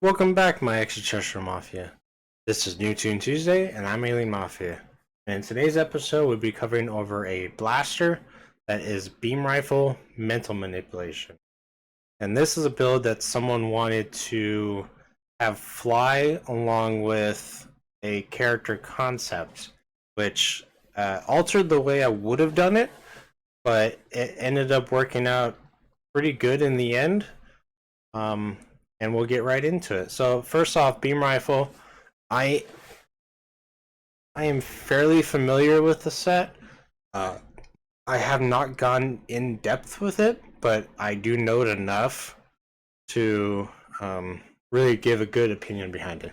Welcome back, my extraterrestrial mafia. This is New Toon Tuesday, and I'm AlienMafia. And in today's episode, we'll be covering over a blaster that is beam rifle mental manipulation. And this is a build that someone wanted to have fly along with a character concept, which altered the way I would have done it, but it ended up working out pretty good in the end. And we'll get right into it. So first off, beam rifle. I am fairly familiar with the set. I have not gone in depth with it, but I do know it enough to really give a good opinion behind it.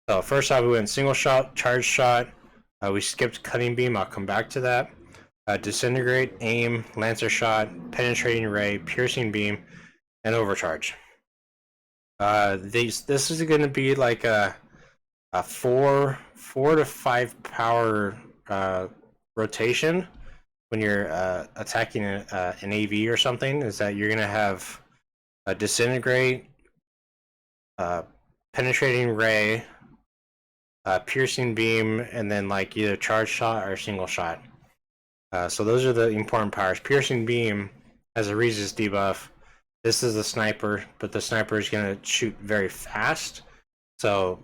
So first off, we went single shot, charge shot. We skipped cutting beam. I'll come back to that. Disintegrate, aim, lancer shot, penetrating ray, piercing beam, and overcharge. This is going to be like a four to five power rotation when you're attacking an AV or something. Is that you're going to have a disintegrate, penetrating ray, piercing beam, and then like either charge shot or single shot. So those are the important powers. Piercing beam has a resist debuff. This is a sniper, but the sniper is going to shoot very fast. So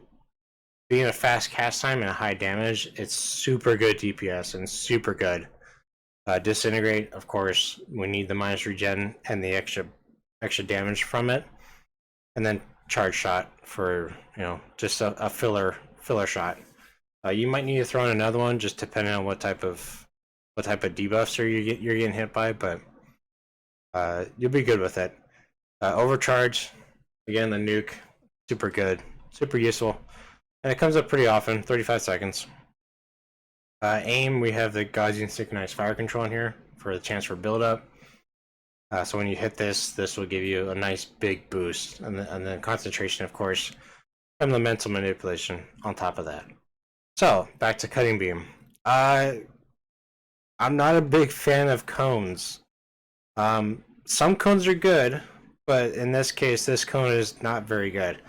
being a fast cast time and a high damage, it's super good DPS and super good. Disintegrate, of course, we need the minus regen and the extra damage from it. And then charge shot for, just a filler shot. You might need to throw in another one, just depending on what type of debuffs you're getting hit by, but you'll be good with it. Overcharge, again, the nuke, super good, super useful, and it comes up pretty often, 35 seconds. Aim, we have the Gaussian synchronized fire control in here for the chance for build-up. So when you hit this will give you a nice big boost, and then concentration, of course, from the mental manipulation on top of that. So, back to cutting beam. I'm not a big fan of cones. Some cones are good, but in this case, this cone is not very good.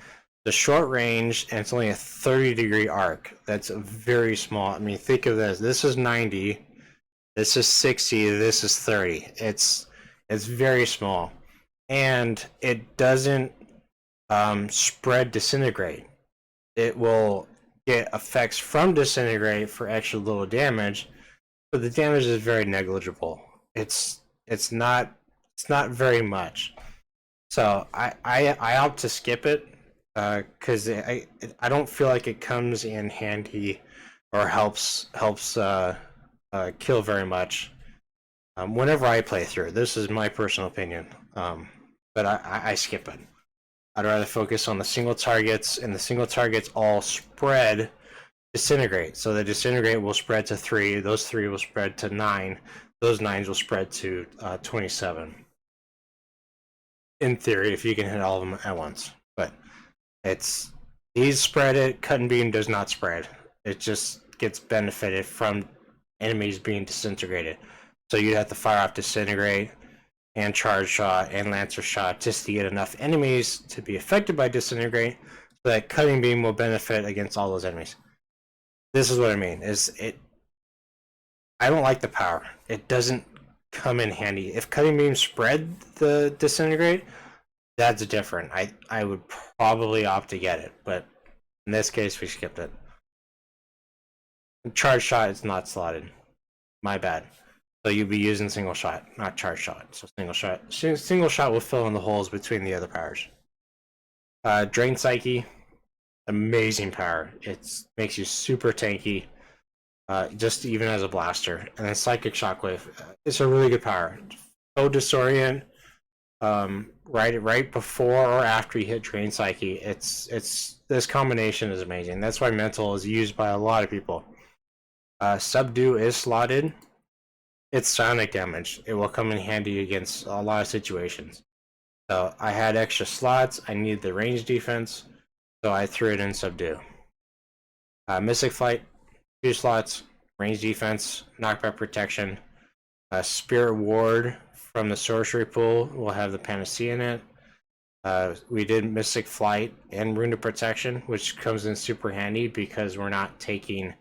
The short range, and it's only a 30-degree arc. That's very small. I mean, think of this. This is 90. This is 60. This is 30. It's very small. And it doesn't spread disintegrate. It will get effects from disintegrate for extra little damage, but the damage is very negligible. It's not very much. So I opt to skip it because I don't feel like it comes in handy or helps kill very much whenever I play through. This is my personal opinion, but I skip it. I'd rather focus on the single targets, and the single targets all spread disintegrate. So the disintegrate will spread to 3. Those 3 will spread to 9. Those 9s will spread to 27. In theory, if you can hit all of them at once. But these spread it, cut and beam does not spread. It just gets benefited from enemies being disintegrated. So you'd have to fire off disintegrate and charge shot and lancer shot just to get enough enemies to be affected by disintegrate, so that cutting beam will benefit against all those enemies. This is what I mean. I don't like the power. It doesn't come in handy. If cutting beam spread the disintegrate, that's different. I would probably opt to get it, but in this case we skipped it. Charge shot is not slotted. My bad. So you'll be using single shot, not charge shot. So single shot will fill in the holes between the other powers. Drain Psyche, amazing power. It makes you super tanky. Just even as a blaster. And then Psychic Shockwave, it's a really good power. So disorient, right before or after you hit Drain Psyche, this combination is amazing. That's why mental is used by a lot of people. Subdue is slotted. It's sonic damage. It will come in handy against a lot of situations. So I had extra slots. I needed the range defense, so I threw it in Subdue. Mystic Flight, 2 slots, range defense, knockback protection. Spirit Ward from the sorcery pool will have the Panacea in it. We did Mystic Flight and Rune of Protection, which comes in super handy because we're not taking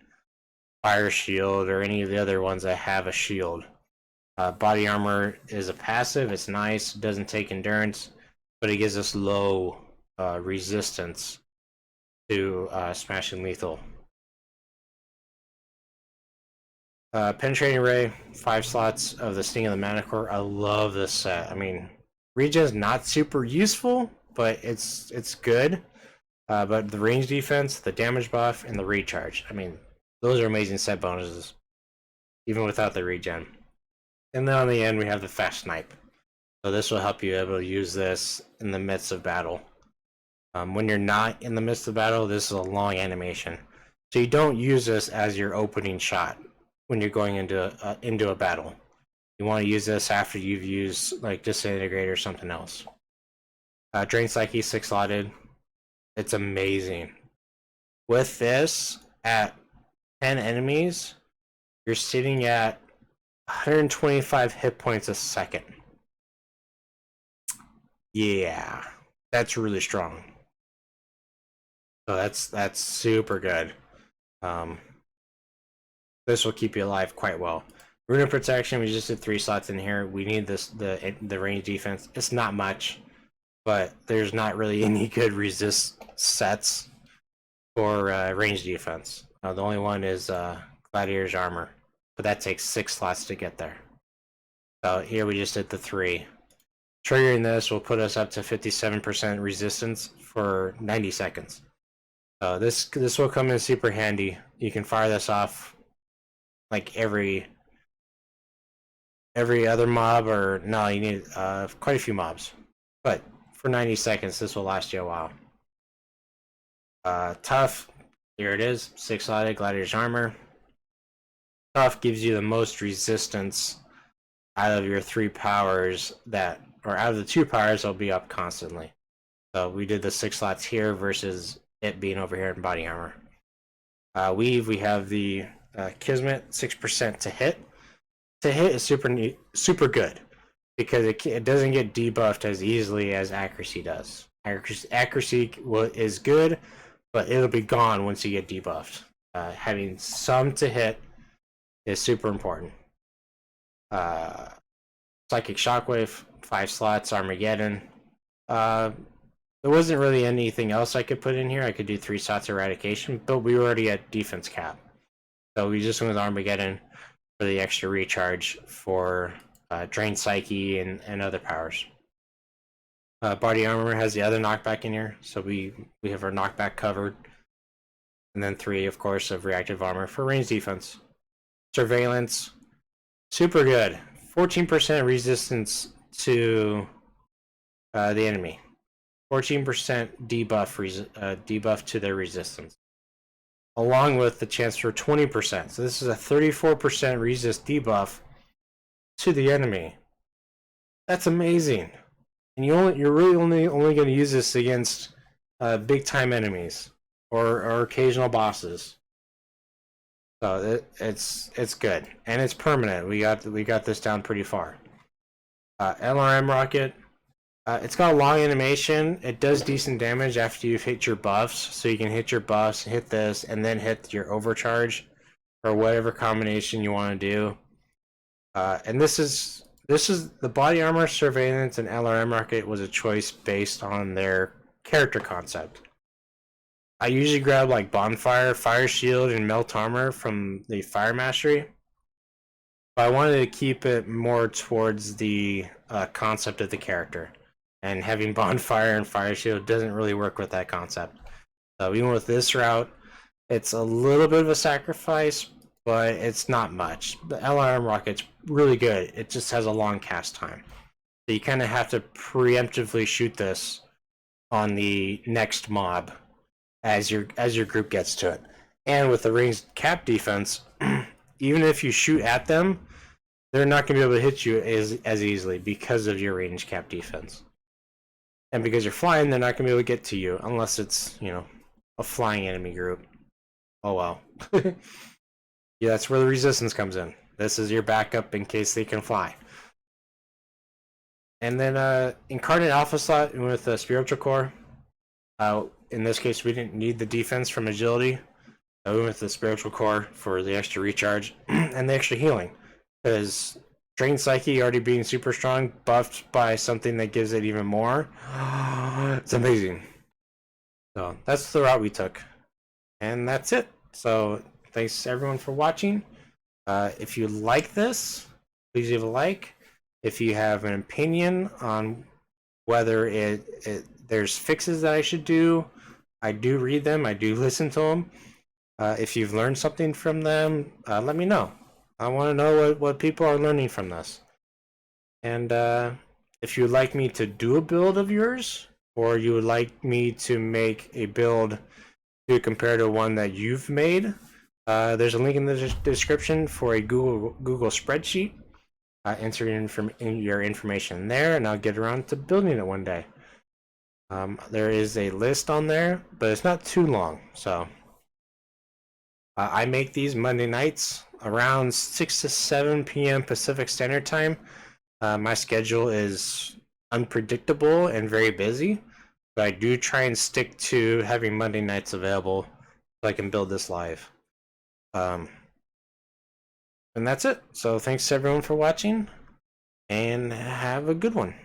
Fire Shield or any of the other ones that have a shield. Body Armor is a passive, it's nice, doesn't take endurance, but it gives us low resistance to smashing lethal. Penetrating Ray, 5 slots of the Sting of the Manticore. I love this set. I mean, regen's not super useful, but it's good. But the range defense, the damage buff, and the recharge. I mean, those are amazing set bonuses, even without the regen. And then on the end, we have the Fast Snipe. So this will help you able to use this in the midst of battle. When you're not in the midst of battle, this is a long animation. So you don't use this as your opening shot when you're going into a battle. You want to use this after you've used like Disintegrate or something else. Drain Psyche 6 slotted. It's amazing. With this, at 10 enemies, you're sitting at 125 hit points a second. Yeah, that's really strong. So that's super good. This will keep you alive quite well. Rune of Protection, we just did 3 slots in here. We need the range defense. It's not much, but there's not really any good resist sets for range defense. The only one is Gladiator's Armor, but that takes 6 slots to get there. So here we just did the 3. Triggering this will put us up to 57% resistance for 90 seconds. This will come in super handy. You can fire this off like every other mob, or no, you need quite a few mobs. But for 90 seconds, this will last you a while. Tough, here it is, 6 slotted Gladiator's Armor. Tough gives you the most resistance out of your 3 powers or out of the 2 powers that'll be up constantly. So we did the 6 slots here versus it being over here in Body Armor. Weave, we have the Kismet, 6% to hit. To hit is super good because it doesn't get debuffed as easily as accuracy does. Accuracy is good, but it'll be gone once you get debuffed. Having some to hit is super important. Psychic Shockwave, 5 slots, Armageddon. There wasn't really anything else I could put in here. I could do 3 slots Eradication, but we were already at defense cap. So we just went with Armageddon for the extra recharge for Drain Psyche and other powers. Body Armor has the other knockback in here, so we have our knockback covered. And then 3, of course, of Reactive Armor for range defense. Surveillance, super good. 14% resistance to the enemy. 14% debuff to their resistance. Along with the chance for 20%. So this is a 34% resist debuff to the enemy. That's amazing. And you're really only going to use this against big time enemies or occasional bosses. So it's good, and it's permanent. We got this down pretty far. LRM Rocket. It's got a long animation. It does decent damage after you've hit your buffs, so you can hit your buffs, hit this, and then hit your overcharge, or whatever combination you want to do. And this is the Body Armor, Surveillance, and LRM Rocket was a choice based on their character concept. I usually grab like Bonfire, Fire Shield, and Melt Armor from the Fire Mastery. But I wanted to keep it more towards the concept of the character. And having Bonfire and Fire Shield doesn't really work with that concept. So we went with this route. It's a little bit of a sacrifice, but it's not much. The LRM Rocket's really good. It just has a long cast time. So you kind of have to preemptively shoot this on the next mob as your group gets to it. And with the ranged cap defense, even if you shoot at them, they're not going to be able to hit you as easily because of your range cap defense. And because you're flying, they're not going to be able to get to you unless it's, a flying enemy group. Oh well. Yeah, that's where the resistance comes in. This is your backup in case they can fly. And then Incarnate Alpha slot with a Spiritual Core. In this case, we didn't need the defense from Agility. We went with the Spiritual Core for the extra recharge and the extra healing. Because Drain Psyche already being super strong, buffed by something that gives it even more. It's amazing. So that's the route we took. And that's it. So thanks everyone for watching. If you like this, please leave a like. If you have an opinion on whether there's fixes that I should do, I do read them. I do listen to them. If you've learned something from them, let me know. I want to know what people are learning from this. And if you'd like me to do a build of yours, or you would like me to make a build to compare to one that you've made, there's a link in the description for a Google spreadsheet. Enter your information there, and I'll get around to building it one day. There is a list on there, but it's not too long. So I make these Monday nights around 6 to 7 p.m. Pacific Standard Time. My schedule is unpredictable and very busy, but I do try and stick to having Monday nights available so I can build this live. And that's it. So thanks everyone for watching, and have a good one.